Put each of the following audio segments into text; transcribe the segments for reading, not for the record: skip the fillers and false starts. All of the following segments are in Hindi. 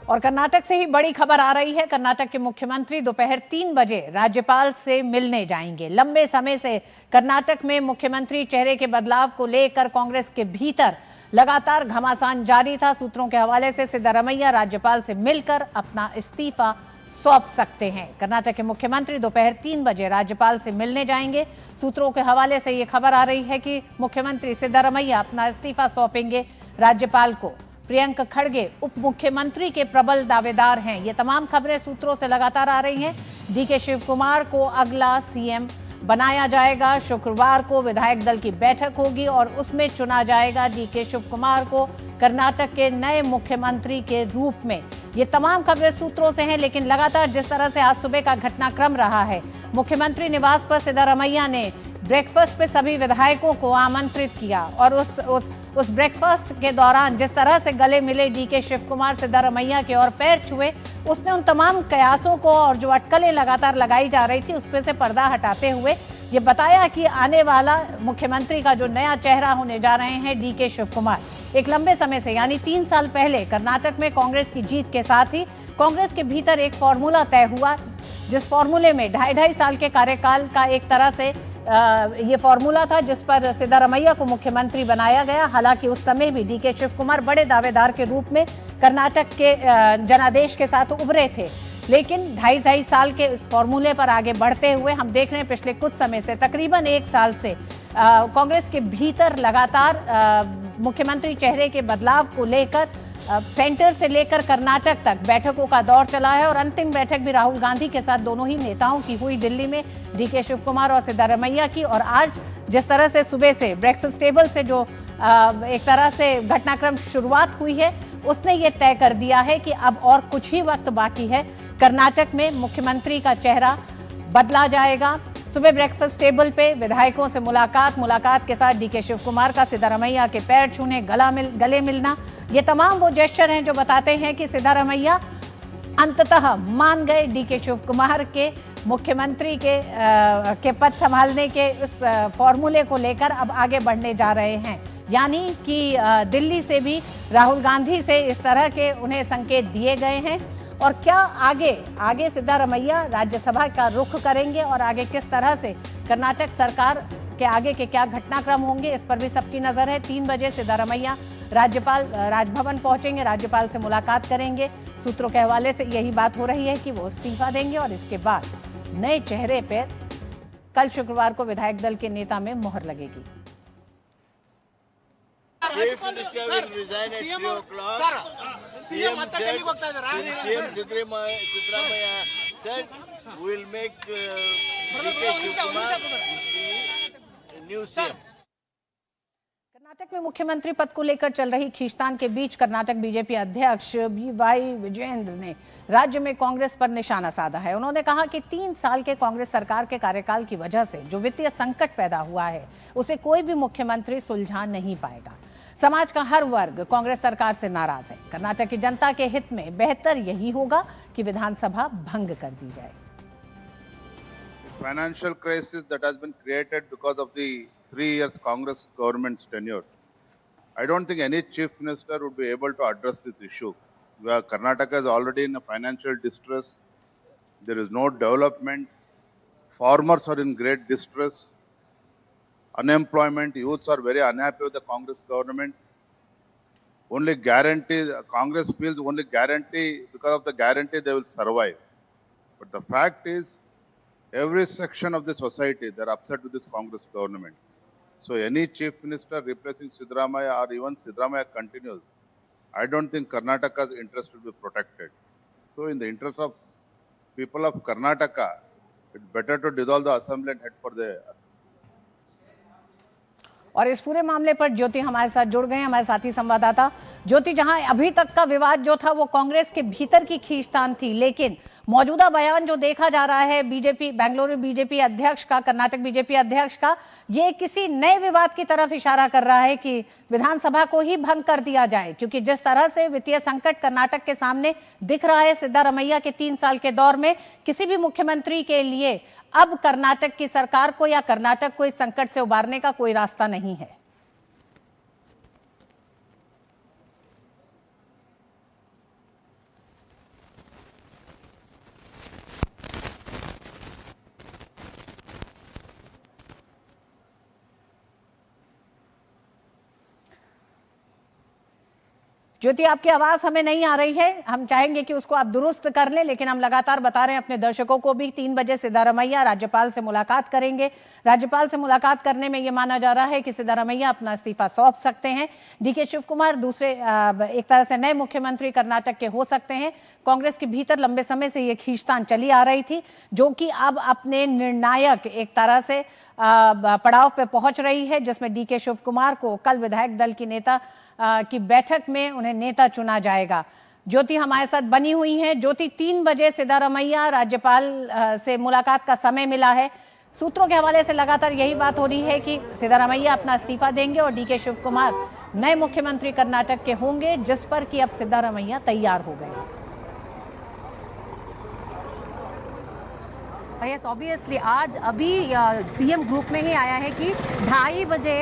और कर्नाटक से ही बड़ी खबर आ रही है। कर्नाटक के मुख्यमंत्री दोपहर 3 बजे राज्यपाल से मिलने जाएंगे। लंबे समय से कर्नाटक में मुख्यमंत्री चेहरे के बदलाव को लेकर कांग्रेस के भीतर लगातार घमासान जारी था। सूत्रों के हवाले से सिद्धारमैया राज्यपाल से मिलकर अपना इस्तीफा सौंप सकते हैं। कर्नाटक के मुख्यमंत्री दोपहर 3 बजे राज्यपाल से मिलने जाएंगे। सूत्रों के हवाले से यह खबर आ रही है कि मुख्यमंत्री सिद्धारमैया अपना इस्तीफा सौंपेंगे राज्यपाल को। प्रियंक खड़गे उप मुख्यमंत्री के प्रबल दावेदार हैं। ये तमाम खबरें सूत्रों से लगातार आ रही हैं। डीके शिव कुमार को अगला सीएम बनाया जाएगा। शुक्रवार को विधायक दल की बैठक होगी और उसमें चुना जाएगा डीके शिव कुमार को कर्नाटक के नए मुख्यमंत्री के रूप में। ये तमाम खबरें सूत्रों से हैं, लेकिन लगातार जिस तरह से आज सुबह का घटनाक्रम रहा है, मुख्यमंत्री निवास पर सिद्धारमैया ने ब्रेकफास्ट पे सभी विधायकों को आमंत्रित किया और उस ब्रेकफास्ट के दौरान जिस तरह से गले मिले डीके शिव कुमार सिद्धारमैया के और पैर छुए, उसने उन तमाम कयासों को और जो अटकलें लगातार लगाई जा रही थी उस पर से पर्दा हटाते हुए ये बताया कि आने वाला मुख्यमंत्री का जो नया चेहरा होने जा रहे हैं डीके शिव कुमार। एक लंबे समय से यानी 3 साल पहले कर्नाटक में कांग्रेस की जीत के साथ ही कांग्रेस के भीतर एक फॉर्मूला तय हुआ, जिस फॉर्मूले में 2.5 साल के कार्यकाल का एक तरह से ये फॉर्मूला था, जिस पर सिद्धारमैया को मुख्यमंत्री बनाया गया। हालांकि उस समय भी डीके शिव कुमार बड़े दावेदार के रूप में कर्नाटक के जनादेश के साथ उभरे थे, लेकिन 2.5 साल के इस फॉर्मूले पर आगे बढ़ते हुए हम देख रहे हैं पिछले कुछ समय से तकरीबन 1 साल से कांग्रेस के भीतर लगातार मुख्यमंत्री चेहरे के बदलाव को लेकर सेंटर से लेकर कर्नाटक तक बैठकों का दौर चला है और अंतिम बैठक भी राहुल गांधी के साथ दोनों ही नेताओं की हुई दिल्ली में, डीके शिव कुमार और सिद्धारमैया की। और आज जिस तरह से सुबह से ब्रेकफास्ट टेबल से जो एक तरह से घटनाक्रम शुरुआत हुई है, उसने ये तय कर दिया है कि अब और कुछ ही वक्त बाकी है, कर्नाटक में मुख्यमंत्री का चेहरा बदला जाएगा। सुबह ब्रेकफास्ट टेबल पे विधायकों से मुलाकात के साथ डीके शिव कुमार का सिद्धारमैया के पैर छूने, गले मिलना, ये तमाम वो जेस्चर हैं जो बताते हैं कि सिद्धारमैया अंततः मान गए डीके शिव कुमार के मुख्यमंत्री के पद संभालने के इस फॉर्मूले को लेकर अब आगे बढ़ने जा रहे हैं। यानी कि दिल्ली से भी राहुल गांधी से इस तरह के उन्हें संकेत दिए गए हैं। और क्या आगे सिद्धारमैया राज्यसभा का रुख करेंगे और आगे किस तरह से कर्नाटक सरकार के आगे के क्या घटनाक्रम होंगे, इस पर भी सबकी नजर है। 3 बजे सिद्धारमैया राजभवन पहुंचेंगे, राज्यपाल से मुलाकात करेंगे। सूत्रों के हवाले से यही बात हो रही है कि वो इस्तीफा देंगे और इसके बाद नए चेहरे पर कल शुक्रवार को विधायक दल के नेता में मोहर लगेगी। Chief Minister will resign at 3 o'clock. CM Siddaramaiah said we'll make DK Shiv Kumar the new CM. Karnataka में मुख्यमंत्री पद को लेकर चल रही खींचतान के बीच कर्नाटक बीजेपी अध्यक्ष बीवाई विजयेंद्र ने राज्य में कांग्रेस पर निशाना साधा है। उन्होंने कहा कि 3 साल के कांग्रेस सरकार के कार्यकाल की वजह से जो वित्तीय संकट पैदा हुआ है, उसे कोई भी मुख्यमंत्री सुलझा नहीं पाएगा। समाज का हर वर्ग कांग्रेस सरकार से नाराज है। कर्नाटक की जनता के हित में बेहतर यही होगा कि विधानसभा भंग कर दी जाए। Financial crisis that has been created because of the 3 years Congress government's tenure. I don't think any chief minister would be able to address this issue. Where Karnataka is already in a financial distress. There is no development. Farmers are in great distress. Unemployment, youths are very unhappy with the Congress government. Only guarantee, Congress feels only guarantee, because of the guarantee they will survive. But the fact is, every section of the society, they are upset with this Congress government. So any chief minister replacing Siddaramaiah or even Siddaramaiah continues, I don't think Karnataka's interest will be protected. So in the interest of people of Karnataka, it's better to dissolve the assembly and head for the... और इस पूरे मामले पर ज्योति हमारे साथ जुड़ गए, हमारे साथी संवाददाता ज्योति। जहां अभी तक का विवाद जो था वो कांग्रेस के भीतर की खींचतान थी, लेकिन मौजूदा बयान जो देखा जा रहा है बेंगलुरु बीजेपी अध्यक्ष का, कर्नाटक बीजेपी अध्यक्ष का, ये किसी नए विवाद की तरफ इशारा कर रहा है कि विधानसभा को ही भंग कर दिया जाए। क्योंकि जिस तरह से वित्तीय संकट कर्नाटक के सामने दिख रहा है सिद्धारमैया के 3 साल के दौर में, किसी भी मुख्यमंत्री के लिए अब कर्नाटक की सरकार को या कर्नाटक को इस संकट से उबारने का कोई रास्ता नहीं है। ज्योति, आपकी आवाज हमें नहीं आ रही है, हम चाहेंगे कि उसको आप दुरुस्त कर लें, लेकिन हम लगातार बता रहे हैं अपने दर्शकों को भी 3 बजे सिद्धारमैया राज्यपाल से मुलाकात करेंगे। राज्यपाल से मुलाकात करने में यह माना जा रहा है कि सिद्धारमैया अपना इस्तीफा सौंप सकते हैं। डीके शिव कुमार दूसरे एक तरह से नए मुख्यमंत्री कर्नाटक के हो सकते हैं। कांग्रेस के भीतर लंबे समय से ये खींचतान चली आ रही थी, जो कि अब अपने निर्णायक एक तरह से पड़ाव पे पहुंच रही है, जिसमें डीके शिव कुमार को कल विधायक दल की नेता की बैठक में उन्हें नेता चुना जाएगा। ज्योति हमारे साथ बनी हुई हैं। ज्योति, 3 बजे सिद्धारमैया राज्यपाल से मुलाकात का समय मिला है। सूत्रों के हवाले से लगातार यही बात हो रही है कि सिद्धारमैया अपना इस्तीफा देंगे और डीके शिव कुमार नए मुख्यमंत्री कर्नाटक के होंगे, जिस पर कि अब सिद्धारमैया तैयार हो गए। यस, ऑब्वियसली आज अभी सीएम ग्रुप में ही आया है कि 2:30 बजे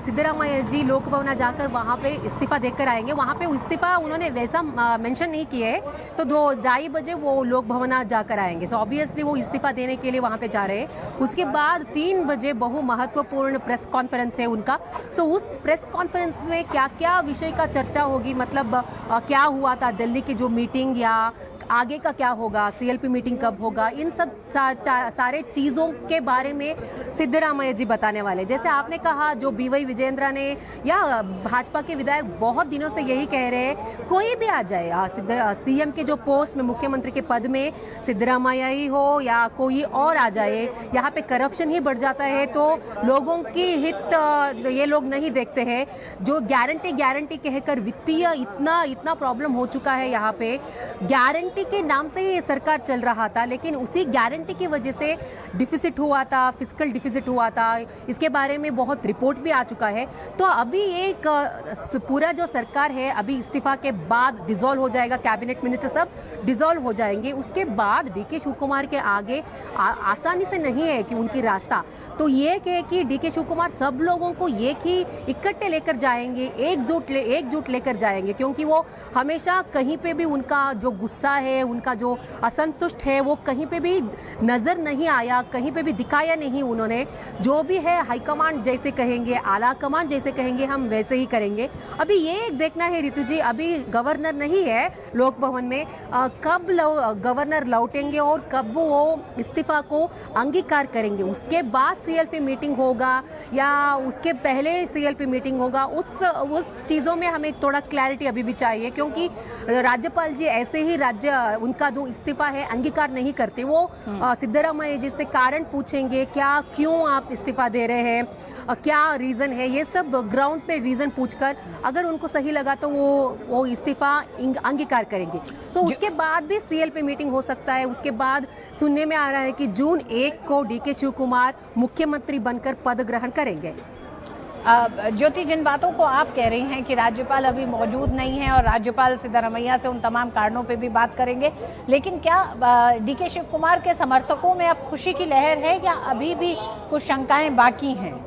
सिद्धरामैया जी लोक भवन जाकर वहाँ पे इस्तीफा देकर आएंगे। वहाँ पे इस्तीफा उन्होंने वैसा मेंशन नहीं किए है, सो 2:30 बजे वो लोक भवन जाकर आएंगे। सो ऑब्वियसली वो इस्तीफा देने के लिए वहाँ पे जा रहे हैं। उसके बाद 3 बजे बहु महत्वपूर्ण प्रेस कॉन्फ्रेंस है उनका। सो उस प्रेस कॉन्फ्रेंस में क्या क्या विषय का चर्चा होगी, मतलब क्या हुआ था दिल्ली की जो मीटिंग या आगे का क्या होगा, सीएलपी मीटिंग कब होगा, इन सब सारे चीज़ों के बारे में सिद्धरामैया जी बताने वाले। जैसे आपने कहा, जो बीवाई विजेंद्र ने या भाजपा के विधायक बहुत दिनों से यही कह रहे हैं, कोई भी आ जाए सीएम के जो पोस्ट में, मुख्यमंत्री के पद में सिद्धरामैया ही हो या कोई और आ जाए, यहाँ पे करप्शन ही बढ़ जाता है तो लोगों की हित ये लोग नहीं देखते हैं। जो गारंटी कहकर वित्तीय इतना प्रॉब्लम हो चुका है यहाँ पे। गारंटी के नाम से ही सरकार चल रहा था, लेकिन उसी गारंटी की वजह से डिफिसिट हुआ था, फिस्कल डिफिसिट हुआ था। इसके बारे में बहुत रिपोर्ट भी आ चुका है। तो अभी एक पूरा जो सरकार है अभी इस्तीफा के बाद डिसॉल्व हो जाएगा, कैबिनेट मिनिस्टर सब डिसॉल्व हो जाएंगे। उसके बाद डीके शिव कुमार के आगे आसानी से नहीं है कि उनकी रास्ता। तो ये कि डीके शिव कुमार सब लोगों को एक ही इकट्ठे लेकर जाएंगे, एकजुट लेकर जाएंगे, क्योंकि वो हमेशा कहीं पे भी उनका जो गुस्सा है, उनका जो असंतुष्ट है, वो कहीं पे भी नजर नहीं आया, कहीं पे भी दिखाया नहीं उन्होंने। जो भी है हाईकमांड जैसे कहेंगे, आला कमान जैसे कहेंगे, हम वैसे ही करेंगे। अभी ये देखना है ऋतु जी, अभी गवर्नर नहीं है लोक भवन में, कब गवर्नर लौटेंगे और कब वो इस्तीफा को अंगीकार करेंगे। उसके बाद सीएलपी मीटिंग होगा या उसके पहले सीएलपी मीटिंग होगा, उस चीज़ों में हमें थोड़ा क्लैरिटी अभी भी चाहिए, क्योंकि राज्यपाल जी ऐसे ही उनका जो इस्तीफा है अंगीकार नहीं करते। वो सिद्धरामैया जी से कारण पूछेंगे, क्यों आप इस्तीफा दे रहे हैं, क्या रीज़न है, ये सब ग्राउंड पे रीज़न पूछकर अगर उनको सही लगा तो वो इस्तीफा अंगीकार करेंगे। तो उसके बाद भी सीएलपी मीटिंग हो सकता है। उसके बाद सुनने में आ रहा है कि जून 1 को डीके शिव कुमार मुख्यमंत्री बनकर पद ग्रहण करेंगे। ज्योति, जिन बातों को आप कह रही हैं कि राज्यपाल अभी मौजूद नहीं है और राज्यपाल सिद्धारमैया से उन तमाम कारणों पे भी बात करेंगे, लेकिन क्या डीके शिव कुमार के समर्थकों में अब खुशी की लहर है या अभी भी कुछ शंकाएं बाकी हैं?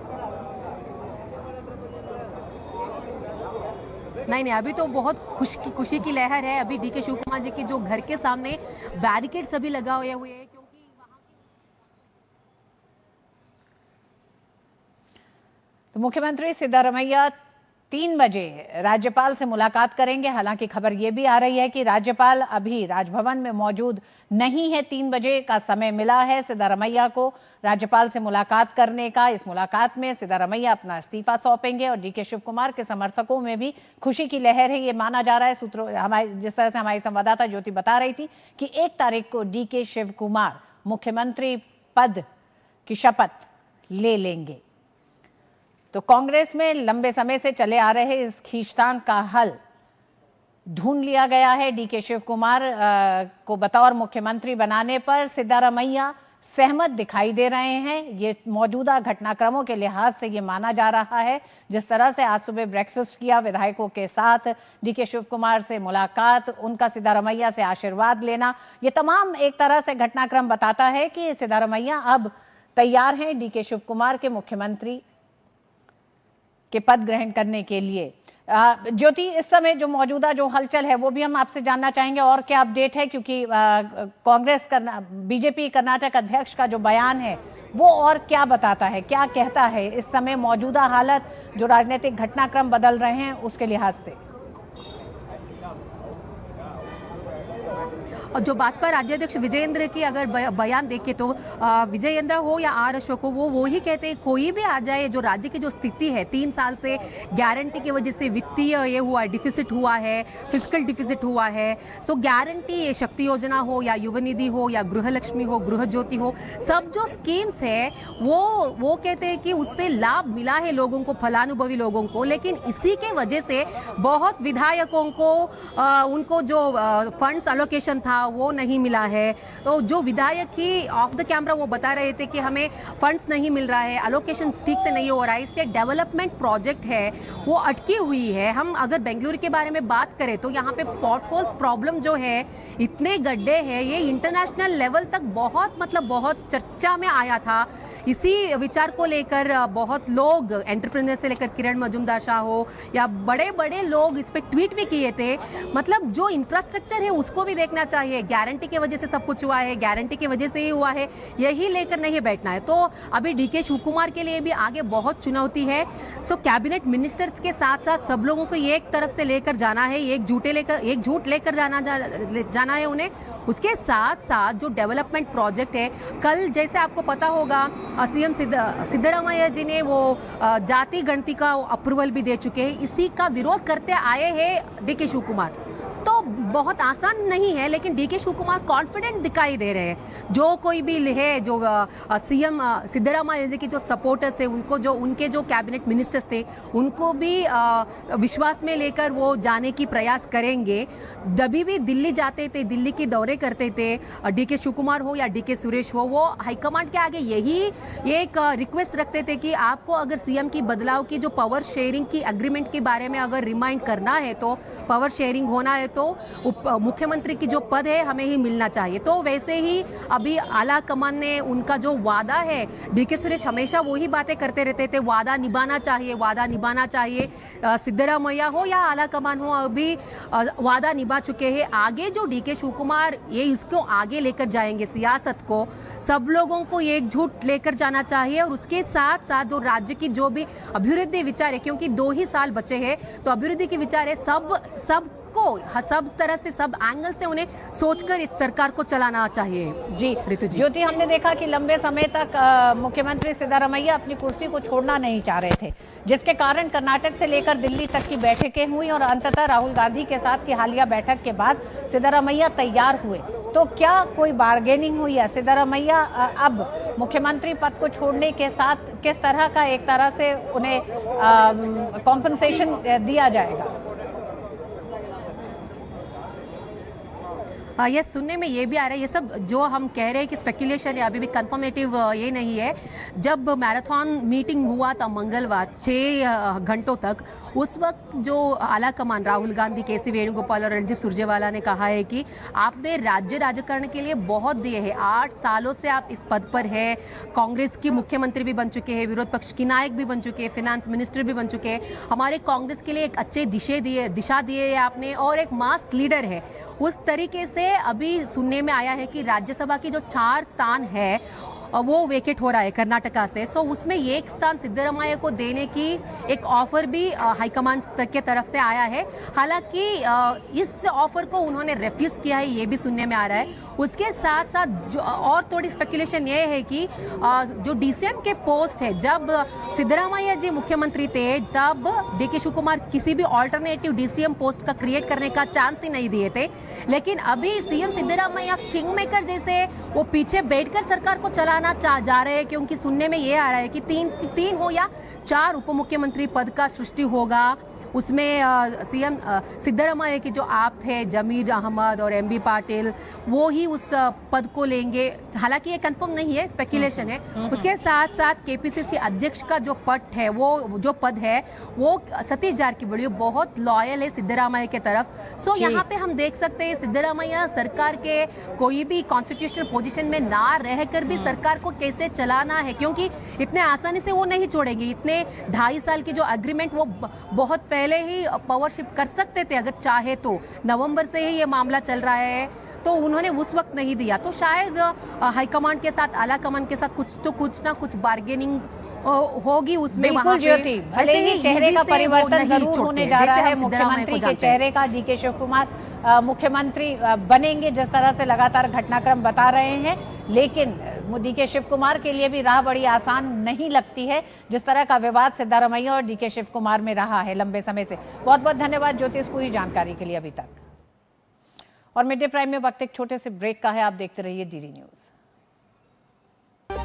नहीं, अभी तो बहुत खुशी की लहर है। अभी डीके शिव कुमार जी के जो घर के सामने बैरिकेड सभी लगा हुए हैं, क्योंकि तो मुख्यमंत्री सिद्धारमैया 3 बजे राज्यपाल से मुलाकात करेंगे। हालांकि खबर यह भी आ रही है कि राज्यपाल अभी राजभवन में मौजूद नहीं है। 3 बजे का समय मिला है सिद्धारमैया को राज्यपाल से मुलाकात करने का। इस मुलाकात में सिद्धारमैया अपना इस्तीफा सौंपेंगे और डीके शिव कुमार के समर्थकों में भी खुशी की लहर है, ये माना जा रहा है। सूत्रों जिस तरह से हमारी संवाददाता ज्योति बता रही थी कि 1 तारीख को डीके शिव कुमार मुख्यमंत्री पद की शपथ ले लेंगे। तो कांग्रेस में लंबे समय से चले आ रहे इस खींचतान का हल ढूंढ लिया गया है। डीके शिव कुमार को बतौर मुख्यमंत्री बनाने पर सिद्धारमैया सहमत दिखाई दे रहे हैं। ये मौजूदा घटनाक्रमों के लिहाज से ये माना जा रहा है। जिस तरह से आज सुबह ब्रेकफास्ट किया विधायकों के साथ, डीके शिव कुमार से मुलाकात, उनका सिद्धारमैया से आशीर्वाद लेना, ये तमाम एक तरह से घटनाक्रम बताता है कि सिद्धारमैया अब तैयार हैं डीके शिव कुमार के मुख्यमंत्री के पद ग्रहण करने के लिए। ज्योति, इस समय जो मौजूदा जो हलचल है वो भी हम आपसे जानना चाहेंगे और क्या अपडेट है, क्योंकि कांग्रेस बीजेपी कर्नाटक अध्यक्ष का जो बयान है वो और क्या बताता है, क्या कहता है इस समय मौजूदा हालत, जो राजनीतिक घटनाक्रम बदल रहे हैं उसके लिहाज से? और जो भाजपा राज्याध्यक्ष विजयेंद्र की अगर बयान देखे तो विजयेंद्र हो या आर अशोक हो, वो ही कहते हैं कोई भी आ जाए, जो राज्य की जो स्थिति है 3 साल से गारंटी की वजह से वित्तीय ये हुआ है, डिफिसिट हुआ है, फिजिकल डिफिसिट हुआ है। सो गारंटी ये शक्ति योजना हो या युवा निधि हो या गृहलक्ष्मी हो, गृह ज्योति हो, सब जो स्कीम्स है वो कहते हैं कि उससे लाभ मिला है लोगों को, फलानुभवी लोगों को, लेकिन इसी के वजह से बहुत विधायकों को उनको जो फंड्स अलोकेशन था वो नहीं मिला है। तो जो विधायक ही ऑफ द कैमरा वो बता रहे थे कि हमें फंड्स नहीं मिल रहा है, अलोकेशन ठीक से नहीं हो रहा है, इसलिए डेवलपमेंट प्रोजेक्ट है वो अटकी हुई है। हम अगर बेंगलुरु के बारे में बात करें तो यहाँ पे पॉटहोल्स प्रॉब्लम जो है, इतने गड्ढे हैं, ये इंटरनेशनल लेवल तक बहुत चर्चा में आया था। इसी विचार को लेकर बहुत लोग, एंटरप्रेन्योर से लेकर किरण मजूमदार शाह हो या बड़े बड़े लोग इस पे ट्वीट भी किए थे। मतलब जो इंफ्रास्ट्रक्चर है उसको भी देखना चाहिए, गारंटी की वजह से सब कुछ हुआ है, गारंटी की वजह से ही हुआ है, यही लेकर नहीं बैठना है। तो अभी डीके शिवकुमार के लिए भी आगे बहुत चुनौती है। सो कैबिनेट मिनिस्टर्स के साथ साथ सब लोगों को एक तरफ से लेकर जाना है, एक झूठ लेकर जाना है उन्हें। उसके साथ साथ जो डेवलपमेंट प्रोजेक्ट है, कल जैसे आपको पता होगा सीएम सिद्धरामैया जी ने वो जाति गणति का अप्रूवल भी दे चुके हैं, इसी का विरोध करते आए हैं डीके शिवकुमार। तो बहुत आसान नहीं है, लेकिन डीके शिवकुमार कॉन्फिडेंट दिखाई दे रहे हैं। जो कोई भी है, जो सीएम सिद्धरामैया जी की जो सपोर्टर्स है, उनके जो कैबिनेट मिनिस्टर्स थे, उनको भी विश्वास में लेकर वो जाने की प्रयास करेंगे। जब भी दिल्ली जाते थे, दिल्ली के दौरे करते थे, डीके शिवकुमार हो या डीके सुरेश हो, वो हाईकमांड के आगे यही एक रिक्वेस्ट रखते थे कि आपको अगर सीएम की बदलाव की जो पावर शेयरिंग की एग्रीमेंट के बारे में अगर रिमाइंड करना है, तो पावर शेयरिंग होना है तो मुख्यमंत्री की जो पद है हमें ही मिलना चाहिए। तो वैसे ही अभी आला कमान ने उनका जो वादा है, डीके सुरेश हमेशा वही बातें करते रहते थे, वादा निभाना चाहिए। सिद्धरामैया हो या आला कमान हो, अभी वादा निभा चुके हैं। आगे जो डीके शिवकुमार ये इसको आगे लेकर जाएंगे, सियासत को सब लोगों को एकजुट लेकर जाना चाहिए। और उसके साथ साथ जो राज्य की जो भी अभिवृद्धि विचार है, क्योंकि 2 ही साल बचे हैं, तो अभिवृद्धि के विचार है, सब तरह से, सब एंगल से उन्हें सोचकर इस सरकार को चलाना चाहिए। जी ऋतु जी, ज्योति, हमने देखा कि लंबे समय तक मुख्यमंत्री सिद्धरामैया अपनी कुर्सी को छोड़ना नहीं चाह रहे थे, जिसके कारण कर्नाटक से लेकर दिल्ली तक की बैठकें हुई और अंततः राहुल गांधी के साथ की हालिया बैठक के बाद सिद्धरामैया तैयार हुए। तो क्या कोई बार्गेनिंग हुई है? सिद्धरामैया अब मुख्यमंत्री पद को छोड़ने के साथ किस तरह का एक तरह से उन्हें कॉम्पनसेशन दिया जाएगा? ये सुनने में ये भी आ रहा है, ये सब जो हम कह रहे हैं कि स्पेकुलेशन है, अभी भी कंफर्मेटिव ये नहीं है। जब मैराथन मीटिंग हुआ था मंगलवार 6 घंटों तक, उस वक्त जो आला कमान राहुल गांधी, केसी वेणुगोपाल और रणदीप सुरजेवाला ने कहा है कि आपने राज्य राजकारण के लिए बहुत दिए हैं, 8 सालों से आप इस पद पर है, कांग्रेस की मुख्यमंत्री भी बन चुके हैं, विरोध पक्ष की नायक भी बन चुके हैं, फिनेंस मिनिस्टर भी बन चुके हैं, हमारे कांग्रेस के लिए एक अच्छे दिशा दिए है आपने, और एक मास लीडर है। उस तरीके से अभी सुनने में आया है कि राज्यसभा की जो 4 स्थान है वो वेकेट हो रहा है कर्नाटका से। सो उसमें एक स्थान सिद्धरामैया को देने की एक ऑफर भी हाईकमांड तक के तरफ से आया है। हालांकि इस ऑफर को उन्होंने रिफ्यूज किया है, ये भी सुनने में आ रहा है। उसके साथ साथ और थोड़ी स्पेकुलेशन ये है कि जो डीसीएम के पोस्ट है, जब सिद्धरामैया जी मुख्यमंत्री थे तब डीके शिवकुमार किसी भी ऑल्टरनेटिव डीसीएम पोस्ट का क्रिएट करने का चांस ही नहीं दिए थे, लेकिन अभी सीएम सिद्धरामैया किंग मेकर जैसे वो पीछे बैठकर सरकार को चलाना जा रहे हैं, क्योंकि सुनने में ये आ रहा है कि 3 हो या 4 उप मुख्यमंत्री पद का सृष्टि होगा। उसमें सीएम सिद्धरामैया की जो आप थे जमीर अहमद और एमबी पाटिल, वो ही उस पद को लेंगे। हालांकि ये कंफर्म नहीं है, स्पेकुलेशन है। उसके साथ साथ केपीसीसी अध्यक्ष का जो पद है, वो सतीश जारकिहोली बहुत लॉयल है सिद्धरामैया के तरफ। सो यहाँ पे हम देख सकते हैं सिद्धरामैया सरकार के कोई भी कॉन्स्टिट्यूशनल पोजीशन में ना रहकर भी सरकार को कैसे चलाना है, क्योंकि इतने आसानी से वो नहीं छोड़ेंगे। इतने 2.5 साल की जो एग्रीमेंट, वो बहुत पहले ही पावरशिप कर सकते थे अगर चाहे तो। नवंबर से ही ये मामला चल रहा है, तो उन्होंने उस वक्त नहीं दिया। तो शायद हाईकमांड के साथ, आला कमान के साथ कुछ ना कुछ बार्गेनिंग होगी उसमें। बिल्कुल ज्योति, भले ही चेहरे का परिवर्तन जरूर होने जा रहा है मुख्यमंत्री के चेहरे का। डीके शिवकुमार मुख्यमंत्री बनेंगे, जिस तरह से लगातार घटनाक्रम बता रहे हैं। लेकिन डीके शिव कुमार के लिए भी राह बड़ी आसान नहीं लगती है, जिस तरह का विवाद सिद्धारमैया और डीके शिव कुमार में रहा है लंबे समय से। बहुत बहुत धन्यवाद ज्योति इस पूरी जानकारी के लिए अभी तक। और मिड डे प्राइम में वक्त एक छोटे से ब्रेक का है, आप देखते रहिए डीडी न्यूज।